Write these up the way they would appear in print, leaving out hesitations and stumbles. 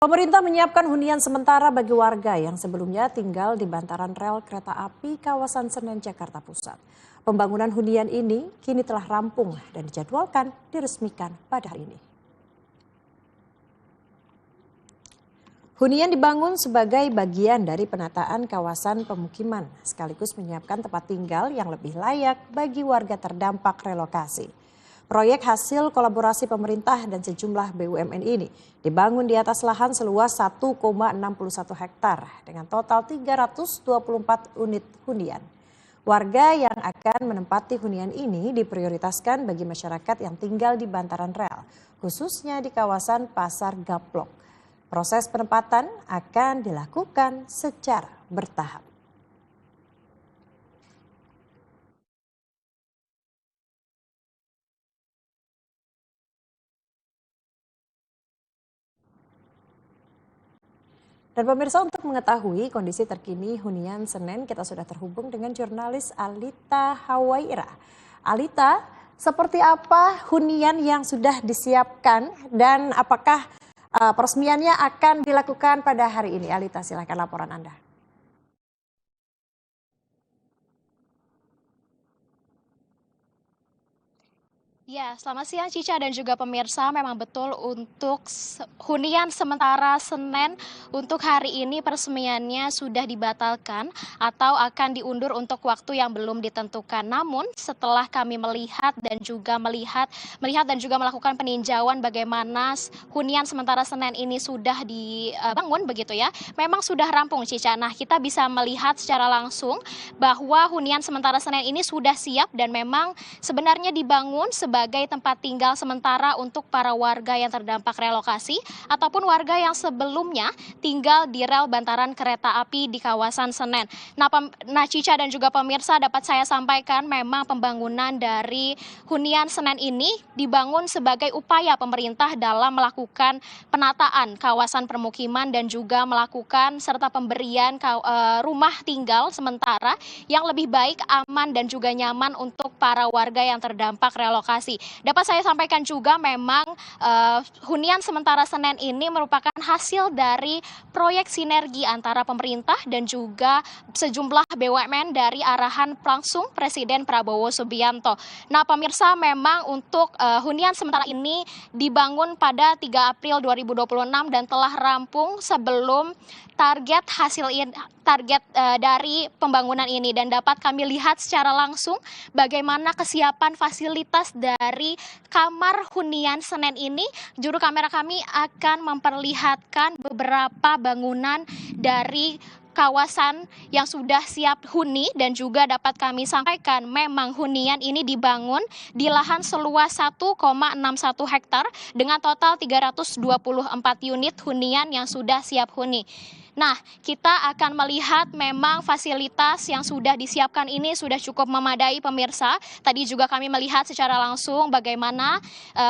Pemerintah menyiapkan hunian sementara bagi warga yang sebelumnya tinggal di bantaran rel kereta api kawasan Senen, Jakarta Pusat. Pembangunan hunian ini kini telah rampung dan dijadwalkan diresmikan pada hari ini. Hunian dibangun sebagai bagian dari penataan kawasan pemukiman, sekaligus menyiapkan tempat tinggal yang lebih layak bagi warga terdampak relokasi. Proyek hasil kolaborasi pemerintah dan sejumlah BUMN ini dibangun di atas lahan seluas 1,61 hektar dengan total 324 unit hunian. Warga yang akan menempati hunian ini diprioritaskan bagi masyarakat yang tinggal di bantaran rel, khususnya di kawasan Pasar Gaplok. Proses penempatan akan dilakukan secara bertahap. Dan pemirsa, untuk mengetahui kondisi terkini hunian Senen, kita sudah terhubung dengan jurnalis Alita Hawaira. Alita, seperti apa hunian yang sudah disiapkan dan apakah peresmiannya akan dilakukan pada hari ini? Alita, silakan laporan Anda. Ya, selamat siang Cica dan juga pemirsa. Memang betul untuk hunian sementara Senen untuk hari ini peresmiannya sudah dibatalkan atau akan diundur untuk waktu yang belum ditentukan. Namun setelah kami melihat dan juga melakukan peninjauan bagaimana hunian sementara Senen ini sudah dibangun begitu ya. Memang sudah rampung Cica. Nah, kita bisa melihat secara langsung bahwa hunian sementara Senen ini sudah siap dan memang sebenarnya dibangun sebagai tempat tinggal sementara untuk para warga yang terdampak relokasi ataupun warga yang sebelumnya tinggal di rel bantaran kereta api di kawasan Senen. Nah, Cica dan juga pemirsa, dapat saya sampaikan memang pembangunan dari hunian Senen ini dibangun sebagai upaya pemerintah dalam melakukan penataan kawasan permukiman dan juga melakukan serta pemberian rumah tinggal sementara yang lebih baik, aman dan juga nyaman untuk para warga yang terdampak relokasi. Dapat saya sampaikan juga memang hunian sementara Senen ini merupakan hasil dari proyek sinergi antara pemerintah dan juga sejumlah BUMN dari arahan langsung Presiden Prabowo Subianto. Nah, pemirsa, memang untuk hunian sementara ini dibangun pada 3 April 2026 dan telah rampung sebelum target dari pembangunan ini, dan dapat kami lihat secara langsung bagaimana kesiapan fasilitas dari kamar hunian Senen ini. Juru kamera kami akan memperlihatkan beberapa bangunan dari kawasan yang sudah siap huni, dan juga dapat kami sampaikan memang hunian ini dibangun di lahan seluas 1,61 hektar dengan total 324 unit hunian yang sudah siap huni. Nah, kita akan melihat memang fasilitas yang sudah disiapkan ini sudah cukup memadai pemirsa. Tadi juga kami melihat secara langsung bagaimana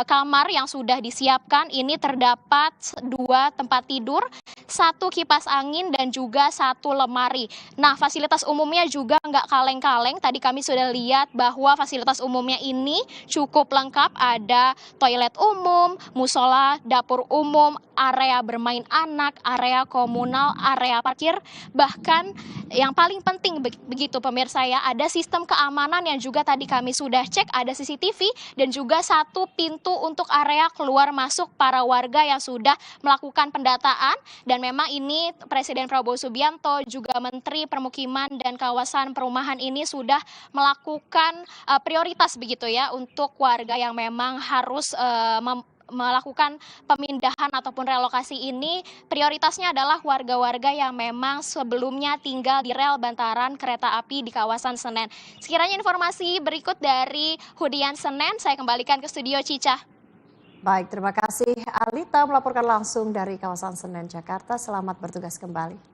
kamar yang sudah disiapkan ini terdapat 2 tempat tidur, 1 kipas angin dan juga 1 lemari. Nah, fasilitas umumnya juga nggak kaleng-kaleng. Tadi kami sudah lihat bahwa fasilitas umumnya ini cukup lengkap. Ada toilet umum, musola, dapur umum, area bermain anak, area komunal, area parkir, bahkan yang paling penting begitu pemirsa ya, ada sistem keamanan yang juga tadi kami sudah cek, ada CCTV dan juga 1 pintu untuk area keluar masuk para warga yang sudah melakukan pendataan. Dan memang ini Presiden Prabowo Subianto juga Menteri Permukiman dan Kawasan Perumahan ini sudah melakukan prioritas begitu ya untuk warga yang memang harus melakukan pemindahan ataupun relokasi ini. Prioritasnya adalah warga-warga yang memang sebelumnya tinggal di rel bantaran kereta api di kawasan Senen. Sekiranya informasi berikut dari hunian Senen, saya kembalikan ke studio Cica. Baik, terima kasih Alita melaporkan langsung dari kawasan Senen, Jakarta. Selamat bertugas kembali.